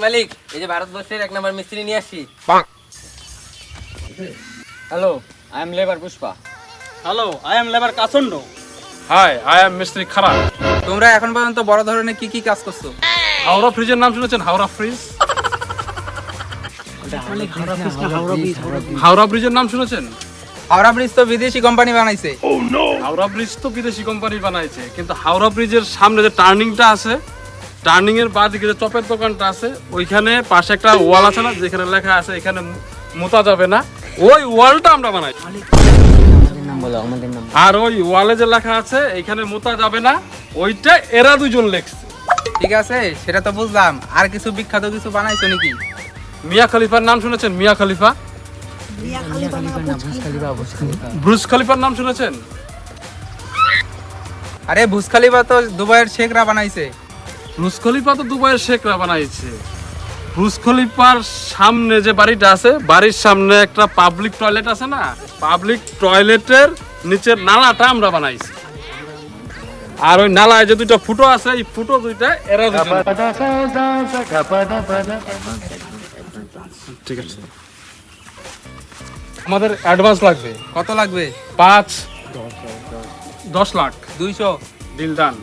মালিক, এই যে ভারতবর্ষের 1 নম্বর মিস্ত্রি নিয়ে আসছি। Hello, I am labour Pushpa. Hello, I am labour কাসন্ড। হাই, আই এম মিস্ত্রি খারাপ। তোমরা এখন পর্যন্ত বড় ধরনের কি কি কাজ করছো? হাওড়া ফ্রিজের নাম শুনেছেন? হাওড়া ফ্রিজ। হাওড়া ব্রিজের নাম শুনেছেন? হাওড়া ব্রিজ তো বিদেশি কোম্পানি বানাইছে। হাওড়া ব্রিজ তো বিদেশি কোম্পানি বানাইছে, কিন্তু হাওড়া ব্রিজের সামনে যে টার্নিংটা আছে, টার্নিং এর বাদিকে যে চপের দোকানটা আছে, ওইখানে পাশে একটা ওয়াল আছে না, যেখানে লেখা আছে এখানে মুতা যাবে না, ওই ওয়ালটা আমরা বানাই। আর ওই ওয়ালে যে লেখা আছে এখানে মুতা যাবে না, ওইটা এরা দুজন লেখছে। ঠিক আছে, সেটা তো বুঝলাম। আর কিছু বিখ্যাত কিছু বানাইছো নাকি? মিয়া খলিফার নাম শুনেছেন? মিয়া খলিফা। ব্রুজ খলিফার নাম শুনেছেন? আরে বুর্জ খলিফা তো দুবাইয়ের শেখরা বানাইছে। ব্রুজ খলিফা তো দুবাইয়ের শেখরা বানাইছে। ব্রুজ খলিফার সামনে যে বাড়িটা আছে, বাড়ির সামনে একটা পাবলিক টয়লেট আছে না, পাবলিক টয়লেটের নিচের নালাটা আমরা বানাইছি। আর ওই নালায় যে দুইটা ফুটো আছে, এই ফুটো দুইটা এরা দুজন। ঠিক আছে, আমাদের অ্যাডভান্স লাগবে। কত লাগবে? 5-10 লাখ। 200। Deal done.